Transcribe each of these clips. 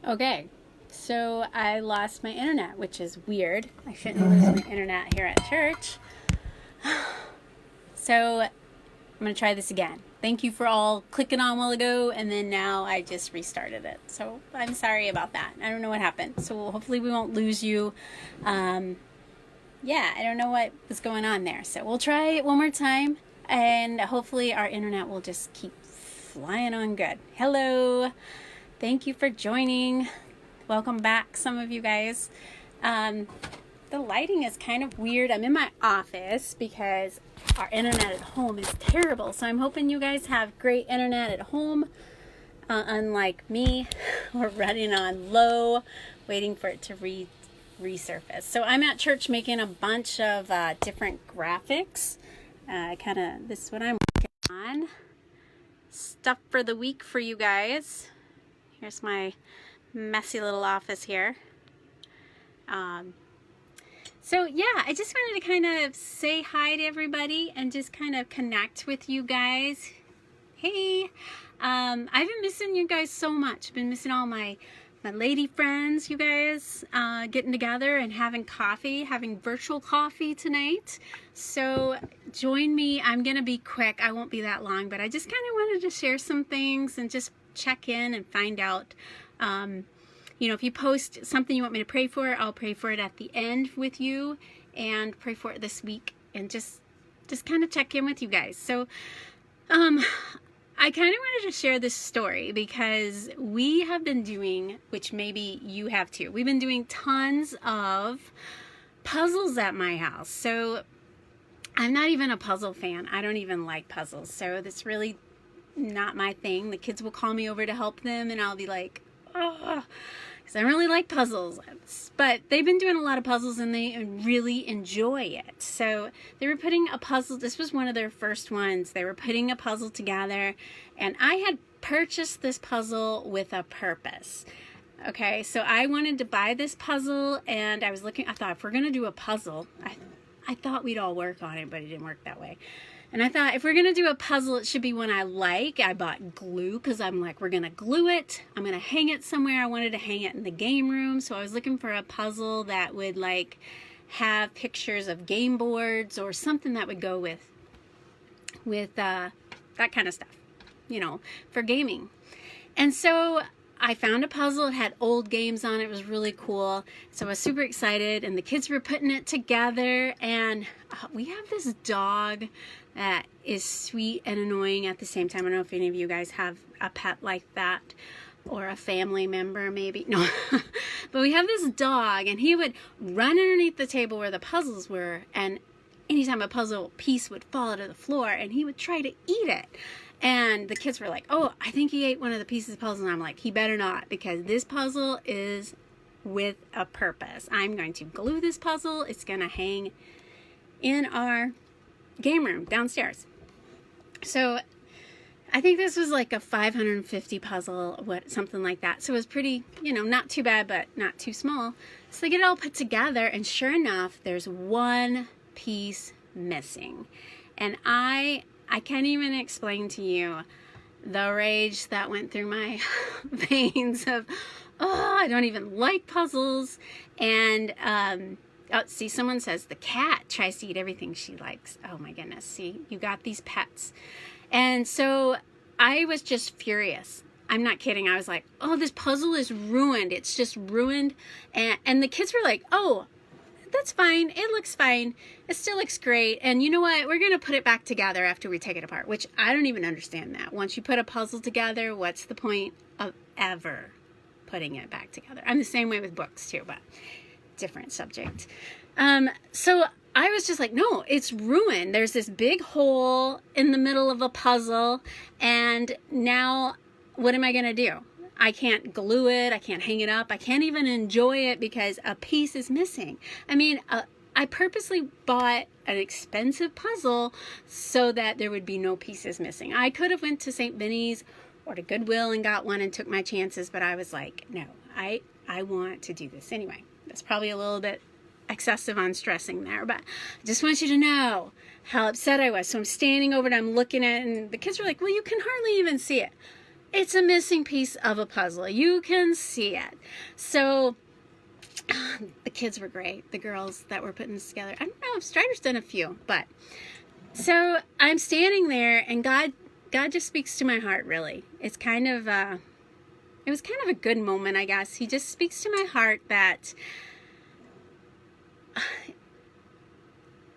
Okay, so I lost my internet, which is weird. I shouldn't lose my internet here at church. So I'm going to try this again. Thank you for all clicking on a while ago, and then now I just restarted it. So I'm sorry about that. I don't know what happened. So hopefully we won't lose you. Yeah, I don't know what was going on there. So we'll try it one more time, and hopefully our internet will just keep flying on good. Hello. Thank you for joining. Welcome back, some of you guys. The lighting is kind of weird. I'm in my office because our internet at home is terrible. So I'm hoping you guys have great internet at home. Unlike me, we're running on low, waiting for it to resurface. So I'm at church making a bunch of different graphics. This is what I'm working on. Stuff for the week for you guys. Here's my messy little office here. So yeah, I just wanted to kind of say hi to everybody and just kind of connect with you guys. Hey, I've been missing you guys so much. I've been missing all my lady friends, you guys, getting together and having coffee, having virtual coffee tonight. So join me. I'm going to be quick. I won't be that long, but I just kind of wanted to share some things and just check in and find out, if you post something you want me to pray for, I'll pray for it at the end with you and pray for it this week and just kind of check in with you guys. So, I kind of wanted to share this story because we have been doing, which maybe you have too, we've been doing tons of puzzles at my house. So I'm not even a puzzle fan. I don't even like puzzles. So that's really not my thing. The kids will call me over to help them and I'll be like, oh, because I really like puzzles. But they've been doing a lot of puzzles and they really enjoy it. So they were putting a puzzle, this was one of their first ones. They were putting a puzzle together and I had purchased this puzzle with a purpose. Okay, so I wanted to buy this puzzle and I was looking, I thought if we're going to do a puzzle, I thought we'd all work on it, but it didn't work that way. And I thought, if we're going to do a puzzle, it should be one I like. I bought glue because I'm like, we're going to glue it. I'm going to hang it somewhere. I wanted to hang it in the game room. So I was looking for a puzzle that would like have pictures of game boards or something that would go with that kind of stuff, for gaming. And so I found a puzzle. It had old games on it. It was really cool. So I was super excited and the kids were putting it together and we have this dog that is sweet and annoying at the same time. I don't know if any of you guys have a pet like that or a family member maybe. No, but we have this dog and he would run underneath the table where the puzzles were and anytime a puzzle piece would fall to the floor and he would try to eat it. And the kids were like, oh, I think he ate one of the pieces of the puzzle. And I'm like, he better not, because this puzzle is with a purpose. I'm going to glue this puzzle. It's going to hang in our game room downstairs. So I think this was like a 550 puzzle, something like that. So it was pretty, not too bad, but not too small. So they get it all put together. And sure enough, there's one piece missing. And I can't even explain to you the rage that went through my veins of, oh, I don't even like puzzles. And, see, someone says the cat tries to eat everything she likes. Oh my goodness. See, you got these pets. And so I was just furious. I'm not kidding. I was like, oh, this puzzle is ruined. It's just ruined. And the kids were like, oh, that's fine. It looks fine. It still looks great. And you know what? We're going to put it back together after we take it apart, which I don't even understand that. Once you put a puzzle together, what's the point of ever putting it back together? I'm the same way with books too, but different subject. So I was just like, no, it's ruined. There's this big hole in the middle of a puzzle. And now what am I going to do? I can't glue it. I can't hang it up. I can't even enjoy it because a piece is missing. I mean, I purposely bought an expensive puzzle so that there would be no pieces missing. I could have went to St. Benny's or to Goodwill and got one and took my chances, but I was like, no, I want to do this anyway. That's probably a little bit excessive on stressing there, but I just want you to know how upset I was. So I'm standing over it, I'm looking at it, and the kids were like, well, you can hardly even see it. it's a missing piece of a puzzle. You can see it. So the kids were great. The girls that were putting this together. I don't know if Strider's done a few, but so I'm standing there, and God just speaks to my heart, really. It's kind of, it was kind of a good moment, I guess. He just speaks to my heart that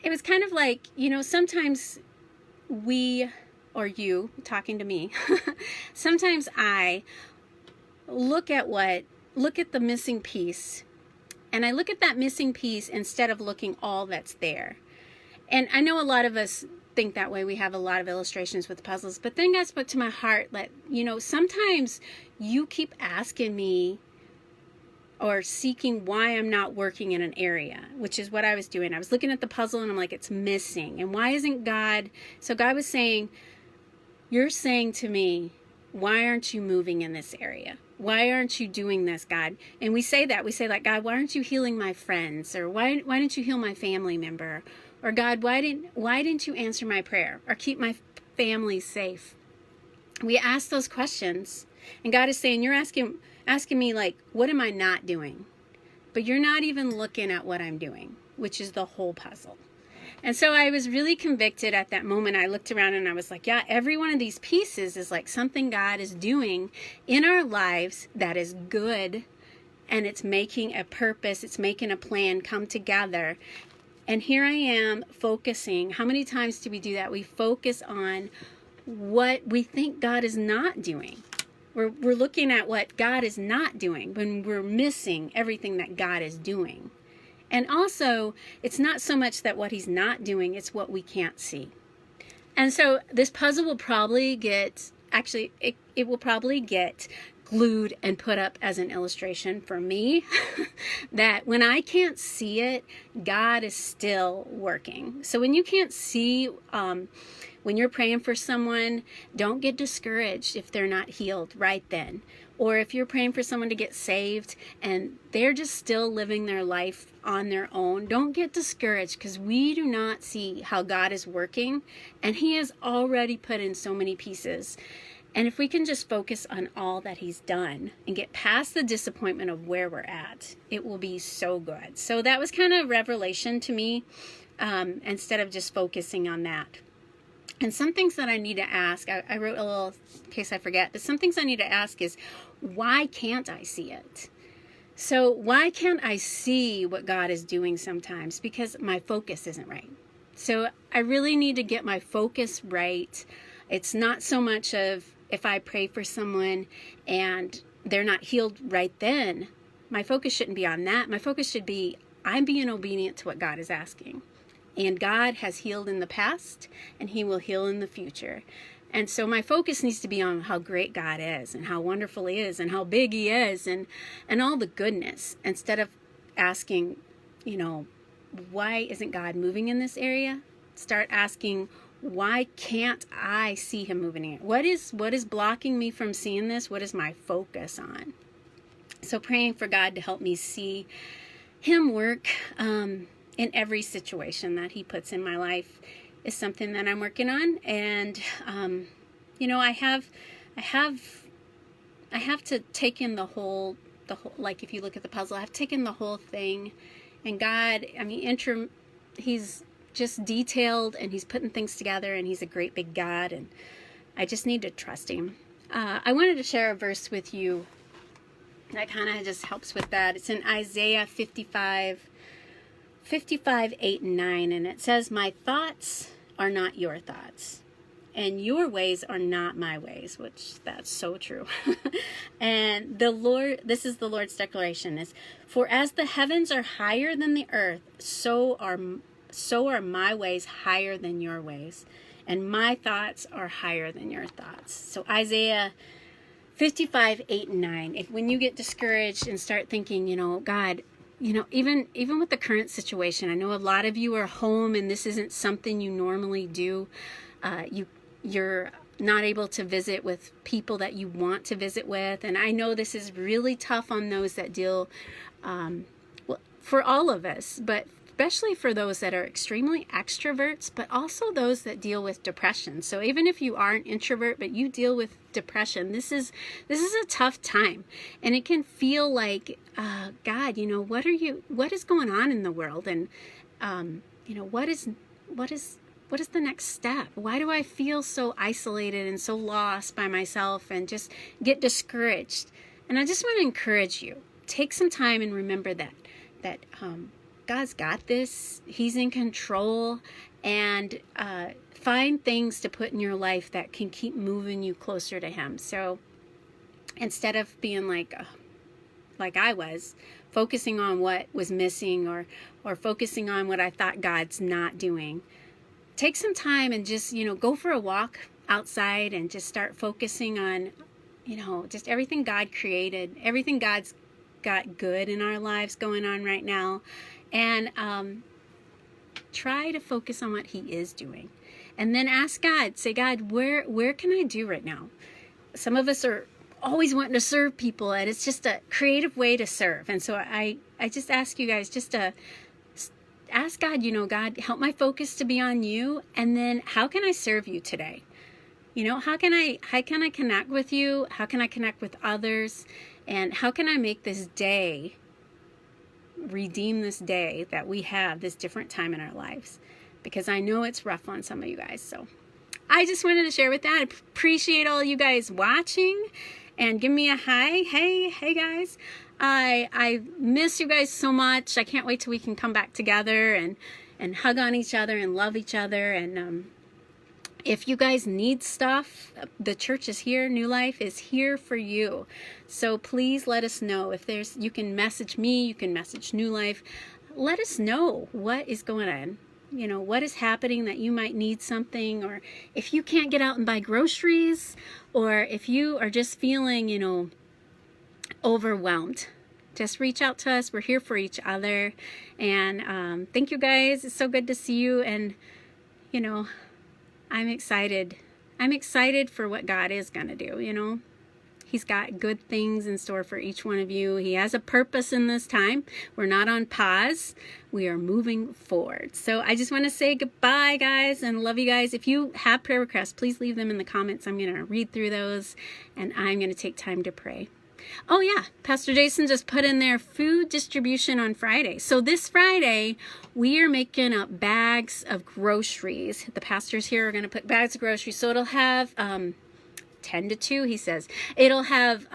it was kind of like, you know, sometimes we, or you, talking to me, sometimes I look at the missing piece, and I look at that missing piece instead of looking all that's there. And I know a lot of us think that way. We have a lot of illustrations with puzzles, but then God spoke to my heart that, you know, sometimes you keep asking me or seeking why I'm not working in an area, which is what I was doing. I was looking at the puzzle and I'm like, it's missing. And why isn't God? So God was saying, you're saying to me, why aren't you moving in this area? Why aren't you doing this, God? And we say that. We say like, God, why aren't you healing my friends? Or why didn't you heal my family member? Or God, why didn't you answer my prayer or keep my family safe? We ask those questions, and God is saying, you're asking me like, what am I not doing? But you're not even looking at what I'm doing, which is the whole puzzle. And so I was really convicted at that moment. I looked around and I was like, yeah, every one of these pieces is like something God is doing in our lives that is good, and it's making a purpose, it's making a plan come together. And here I am focusing. How many times do we do that? We focus on what we think God is not doing. We're looking at what God is not doing when we're missing everything that God is doing. And also, it's not so much that what he's not doing, it's what we can't see. And so this puzzle will probably get, actually, it will probably get glued and put up as an illustration for me that when I can't see it, God is still working. So when you can't see, when you're praying for someone, don't get discouraged if they're not healed right then. Or if you're praying for someone to get saved and they're just still living their life on their own, don't get discouraged, because we do not see how God is working, and he has already put in so many pieces. And if we can just focus on all that he's done and get past the disappointment of where we're at, it will be so good. So that was kind of revelation to me, instead of just focusing on that. And some things that I need to ask, I wrote a little, in case I forget, but some things I need to ask is, why can't I see it? So why can't I see what God is doing sometimes? Because my focus isn't right. So I really need to get my focus right. It's not so much of if I pray for someone and they're not healed right then, my focus shouldn't be on that. My focus should be, I'm being obedient to what God is asking. And God has healed in the past, and he will heal in the future. And so my focus needs to be on how great God is, and how wonderful he is, and how big he is, and all the goodness, instead of asking, you know, why isn't God moving in this area? Start asking, why can't I see him moving here? What is blocking me from seeing this? What is my focus on? So praying for God to help me see him work in every situation that he puts in my life is something that I'm working on. And you know, I have to take in the whole, like if you look at the puzzle, I have to take in the whole thing. And God, I mean, he's just detailed, and he's putting things together, and he's a great big God, and I just need to trust him. I wanted to share a verse with you that kind of just helps with that. It's in Isaiah 55, 8 and 9, and it says, my thoughts are not your thoughts, and your ways are not my ways, which that's so true. And the Lord, this is the Lord's declaration, is, for as the heavens are higher than the earth, so are my ways higher than your ways, and my thoughts are higher than your thoughts. So Isaiah 55, 8 and 9. If when you get discouraged and start thinking, you know, God, you know, even with the current situation, I know a lot of you are home and this isn't something you normally do. You're not able to visit with people that you want to visit with. And I know this is really tough on those that deal, well, for all of us, but especially for those that are extremely extroverts, but also those that deal with depression. So even if you are an introvert, but you deal with depression, this is a tough time. And it can feel like, God, what is going on in the world? And, what is the next step? Why do I feel so isolated and so lost by myself and just get discouraged? And I just want to encourage you, take some time and remember that God's got this. He's in control, and find things to put in your life that can keep moving you closer to Him. So instead of being like I was, focusing on what was missing or focusing on what I thought God's not doing, take some time and just, go for a walk outside and just start focusing on, just everything God created, everything God's got good in our lives going on right now. And try to focus on what He is doing. And then ask God, say, God, where can I do right now? Some of us are always wanting to serve people, and it's just a creative way to serve. And so I just ask you guys just to ask God, God, help my focus to be on you. And then how can I serve you today? How can I connect with you? How can I connect with others? And how can I make this day, redeem this day that we have, this different time in our lives? Because I know it's rough on some of you guys. So I just wanted to share with that. I appreciate all you guys watching, and give me a hi. Hey guys. I miss you guys so much. I can't wait till we can come back together and hug on each other and love each other. And if you guys need stuff, the church is here. New Life is here for you. So please let us know. You can message me, you can message New Life. Let us know what is going on. What is happening that you might need something, or if you can't get out and buy groceries, or if you are just feeling, overwhelmed. Just reach out to us. We're here for each other. And thank you guys. It's so good to see you. And, I'm excited. I'm excited for what God is going to do, He's got good things in store for each one of you. He has a purpose in this time. We're not on pause. We are moving forward. So I just want to say goodbye, guys, and love you guys. If you have prayer requests, please leave them in the comments. I'm going to read through those, and I'm going to take time to pray. Oh yeah, Pastor Jason just put in there food distribution on Friday. So this Friday, we are making up bags of groceries. The pastors here are going to put bags of groceries. So it'll have 10 to 2, he says. It'll have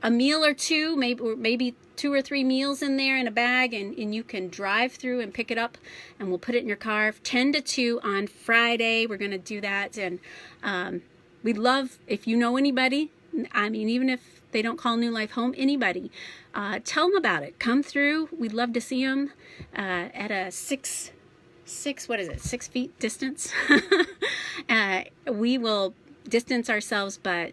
a meal or two, maybe 2 or 3 meals in there in a bag, and you can drive through and pick it up, and we'll put it in your car. 10 to 2 on Friday, we're going to do that. And we'd love, if you know anybody, even if they don't call New Life home, anybody, tell them about it. Come through. We'd love to see them at a 6 feet distance. We will distance ourselves, but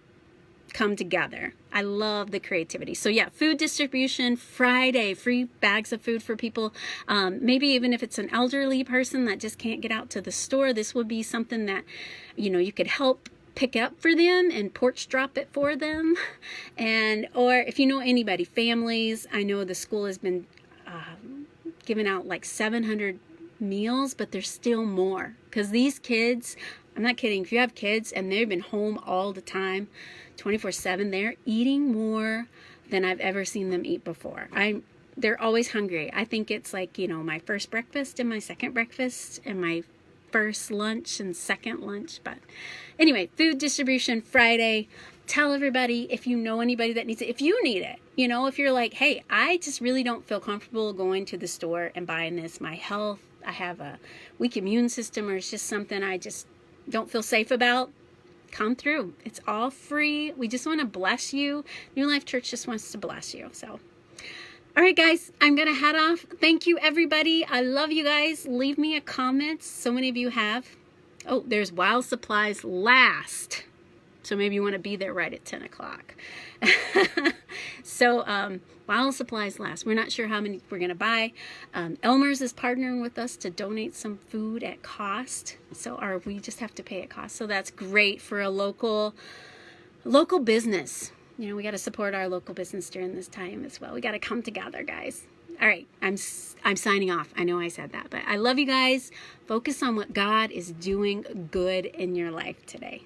come together. I love the creativity. So yeah, food distribution Friday, free bags of food for people. Maybe even if it's an elderly person that just can't get out to the store, this would be something that, you could help pick up for them and porch drop it for them. Or if you know anybody, families, I know the school has been giving out like 700 meals, but there's still more, because these kids, I'm not kidding, if you have kids and they've been home all the time 24/7, they're eating more than I've ever seen them eat before. They're always hungry. I think it's like, my first breakfast and my second breakfast and my first lunch and second lunch. But anyway, food distribution Friday. Tell everybody if you know anybody that needs it. If you need it, if you're like, hey, I just really don't feel comfortable going to the store and buying this. My health, I have a weak immune system, or it's just something I just don't feel safe about. Come through. It's all free. We just want to bless you. New Life Church just wants to bless you. So all right, guys, I'm going to head off. Thank you, everybody. I love you guys. Leave me a comment. So many of you have. Oh, there's while supplies last. So maybe you want to be there right at 10 o'clock. So while supplies last. We're not sure how many we're going to buy. Elmer's is partnering with us to donate some food at cost. So we just have to pay at cost. So that's great for a local business. We got to support our local business during this time as well. We got to come together, guys. All right, I'm signing off. I know I said that, but I love you guys. Focus on what God is doing good in your life today.